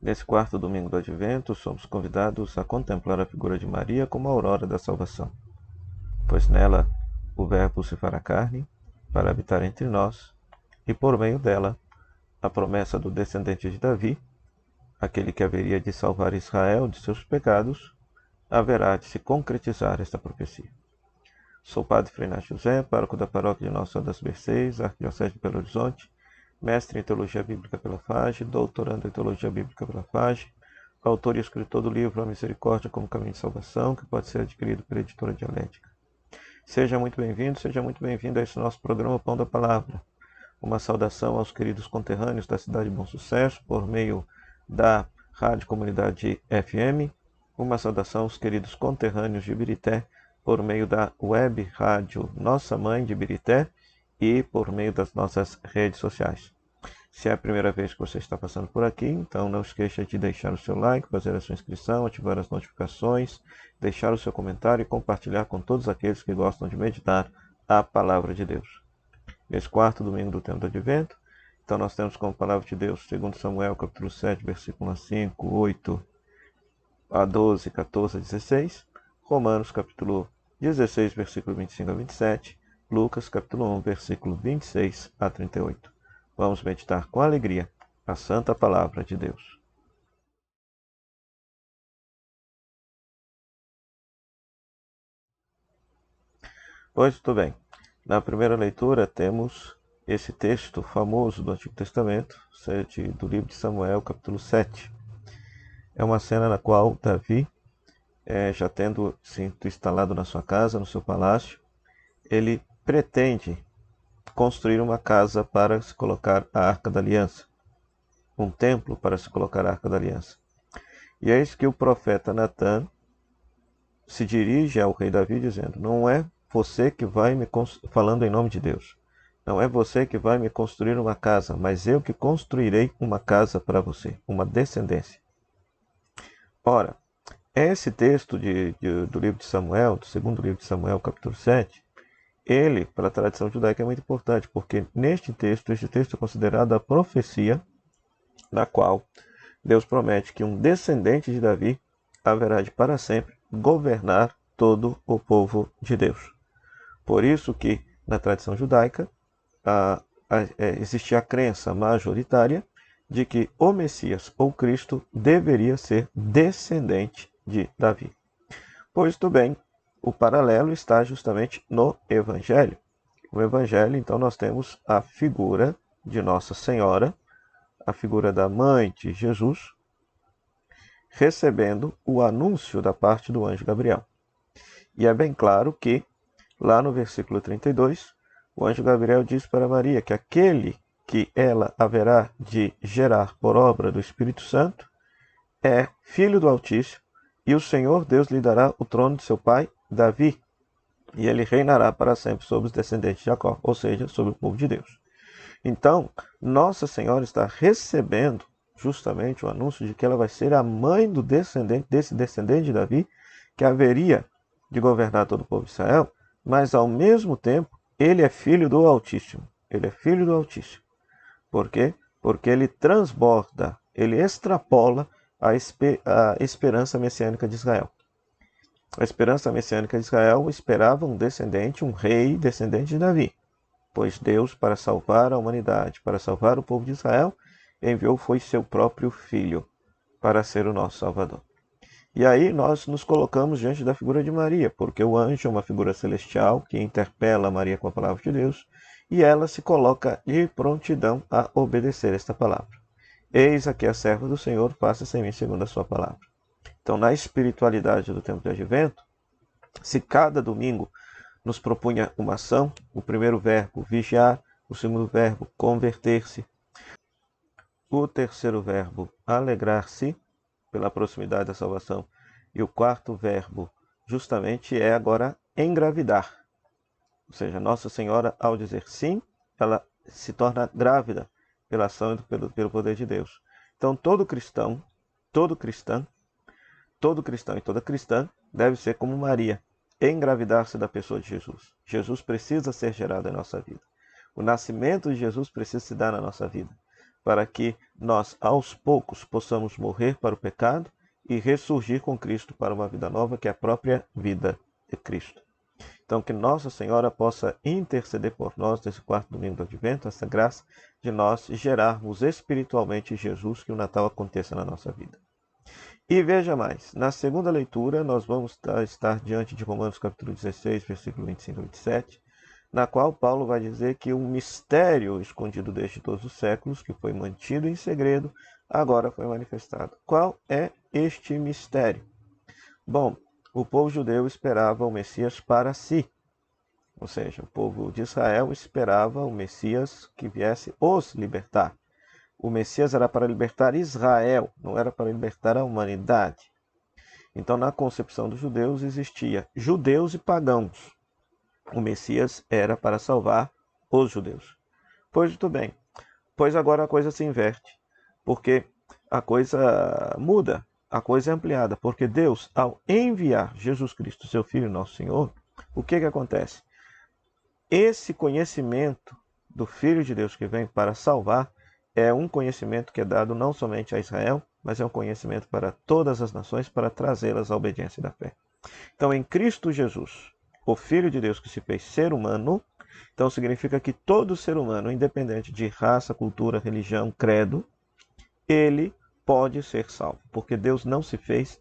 Nesse quarto domingo do Advento, somos convidados a contemplar a figura de Maria como a aurora da salvação, pois nela o Verbo se fará carne para habitar entre nós, e por meio dela a promessa do descendente de Davi, aquele que haveria de salvar Israel de seus pecados, haverá de se concretizar esta profecia. Sou Padre Frei Inácio José, pároco da paróquia de Nossa Senhora das Mercês, Arquidiocese de Belo Horizonte, mestre em Teologia Bíblica pela FAGE, doutorando em Teologia Bíblica pela FAGE, autor e escritor do livro A Misericórdia como Caminho de Salvação, que pode ser adquirido pela editora Dialética. Seja muito bem-vindo a esse nosso programa Pão da Palavra. Uma saudação aos queridos conterrâneos da cidade de Bom Sucesso, por meio da Rádio Comunidade FM. Uma saudação aos queridos conterrâneos de Ibirité, por meio da web rádio Nossa Mãe de Ibirité e por meio das nossas redes sociais. Se é a primeira vez que você está passando por aqui, então não esqueça de deixar o seu like, fazer a sua inscrição, ativar as notificações, deixar o seu comentário e compartilhar com todos aqueles que gostam de meditar a Palavra de Deus. Nesse quarto domingo do tempo do Advento, então nós temos como Palavra de Deus, segundo Samuel, capítulo 7, versículo 5, 8 a 12, 14 a 16, Romanos, capítulo 16, versículo 25 a 27, Lucas, capítulo 1, versículo 26 a 38. Vamos meditar com alegria a Santa Palavra de Deus. Pois, tudo bem. Na primeira leitura temos esse texto famoso do Antigo Testamento, do livro de Samuel, capítulo 7. É uma cena na qual Davi, já tendo sido instalado na sua casa, no seu palácio, ele pretende construir uma casa para se colocar a Arca da Aliança, um templo para se colocar a Arca da Aliança. E eis que o profeta Natã se dirige ao rei Davi dizendo: não é você que vai me falando em nome de Deus, não é você que vai me construir uma casa, mas eu que construirei uma casa para você, uma descendência. Ora, esse texto do livro de Samuel, do segundo livro de Samuel, capítulo 7, ele, para a tradição judaica, é muito importante, porque este texto é considerado a profecia na qual Deus promete que um descendente de Davi haverá de para sempre governar todo o povo de Deus. Por isso que, na tradição judaica, existia a crença majoritária de que o Messias, ou Cristo, deveria ser descendente de Davi. Pois, tudo bem, o paralelo está justamente no Evangelho. No Evangelho, então, nós temos a figura de Nossa Senhora, a figura da mãe de Jesus, recebendo o anúncio da parte do anjo Gabriel. E é bem claro que, lá no versículo 32, o anjo Gabriel diz para Maria que aquele que ela haverá de gerar por obra do Espírito Santo é filho do Altíssimo, e o Senhor Deus lhe dará o trono de seu pai Davi, e ele reinará para sempre sobre os descendentes de Jacó, ou seja, sobre o povo de Deus. Então, Nossa Senhora está recebendo justamente o anúncio de que ela vai ser a mãe desse descendente de Davi, que haveria de governar todo o povo de Israel, mas ao mesmo tempo ele é filho do Altíssimo. Ele é filho do Altíssimo. Por quê? Porque ele transborda, ele extrapola a esperança messiânica de Israel. A esperança messiânica de Israel esperava um descendente, um rei descendente de Davi. Pois Deus, para salvar a humanidade, para salvar o povo de Israel, enviou foi seu próprio Filho para ser o nosso Salvador. E aí nós nos colocamos diante da figura de Maria, porque o anjo é uma figura celestial que interpela Maria com a palavra de Deus, e ela se coloca de prontidão a obedecer esta palavra. Eis aqui a serva do Senhor, faça-se em mim segundo a sua palavra. Então, na espiritualidade do tempo de Advento, se cada domingo nos propunha uma ação, o primeiro verbo, vigiar, o segundo verbo, converter-se, o terceiro verbo, alegrar-se pela proximidade da salvação, e o quarto verbo, justamente, é agora engravidar. Ou seja, Nossa Senhora, ao dizer sim, ela se torna grávida pela ação e pelo poder de Deus. Então, todo cristão e toda cristã deve ser como Maria, engravidar-se da pessoa de Jesus. Jesus precisa ser gerado em nossa vida. O nascimento de Jesus precisa se dar na nossa vida. para que nós, aos poucos, possamos morrer para o pecado e ressurgir com Cristo para uma vida nova, que é a própria vida de Cristo. Então, que Nossa Senhora possa interceder por nós nesse quarto domingo do Advento, essa graça de nós gerarmos espiritualmente Jesus, que o Natal aconteça na nossa vida. E veja mais, na segunda leitura nós vamos estar diante de Romanos capítulo 16, versículo 25 a 27, na qual Paulo vai dizer que um mistério escondido desde todos os séculos, que foi mantido em segredo, agora foi manifestado. Qual é este mistério? Bom, o povo judeu esperava o Messias para si, ou seja, o povo de Israel esperava o Messias que viesse os libertar. O Messias era para libertar Israel, não era para libertar a humanidade. Então, na concepção dos judeus, existia judeus e pagãos. O Messias era para salvar os judeus. Pois muito bem, pois agora a coisa se inverte, porque a coisa muda, a coisa é ampliada, porque Deus, ao enviar Jesus Cristo, seu Filho, nosso Senhor, o que acontece? Esse conhecimento do Filho de Deus que vem para salvar é um conhecimento que é dado não somente a Israel, mas é um conhecimento para todas as nações, para trazê-las à obediência da fé. Então, em Cristo Jesus, o Filho de Deus que se fez ser humano, então significa que todo ser humano, independente de raça, cultura, religião, credo, ele pode ser salvo, porque Deus não se fez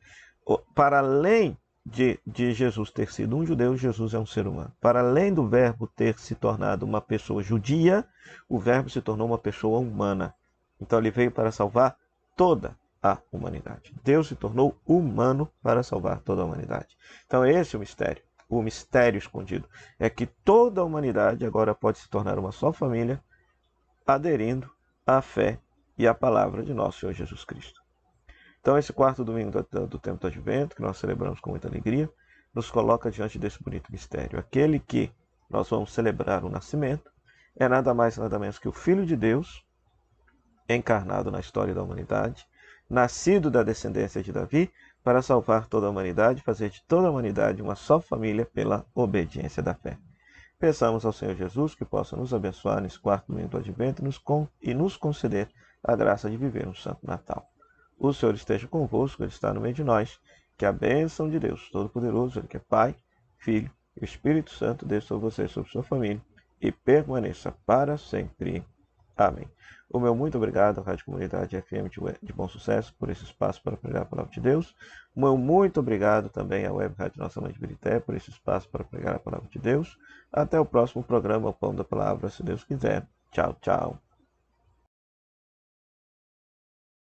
para além de Jesus ter sido um judeu, Jesus é um ser humano. Para além do verbo ter se tornado uma pessoa judia, o verbo se tornou uma pessoa humana. Então ele veio para salvar toda a humanidade. Deus se tornou humano para salvar toda a humanidade. Então esse é o mistério. O mistério escondido é que toda a humanidade agora pode se tornar uma só família, aderindo à fé e à palavra de nosso Senhor Jesus Cristo. Então, esse quarto domingo do tempo do Advento, que nós celebramos com muita alegria, nos coloca diante desse bonito mistério. Aquele que nós vamos celebrar o nascimento é nada mais nada menos que o Filho de Deus, encarnado na história da humanidade, nascido da descendência de Davi, para salvar toda a humanidade, fazer de toda a humanidade uma só família pela obediência da fé. Peçamos ao Senhor Jesus que possa nos abençoar nesse quarto domingo do Advento e nos conceder a graça de viver um santo Natal. O Senhor esteja convosco, Ele está no meio de nós. Que a bênção de Deus Todo-Poderoso, Ele que é Pai, Filho e Espírito Santo, desça sobre você e sobre sua família e permaneça para sempre. Amém. O meu muito obrigado à Rádio Comunidade FM de Bom Sucesso por esse espaço para pregar a palavra de Deus. O meu muito obrigado também à Web Rádio Nossa Mãe de Birité por esse espaço para pregar a palavra de Deus. Até o próximo programa, o Pão da Palavra, se Deus quiser. Tchau, tchau.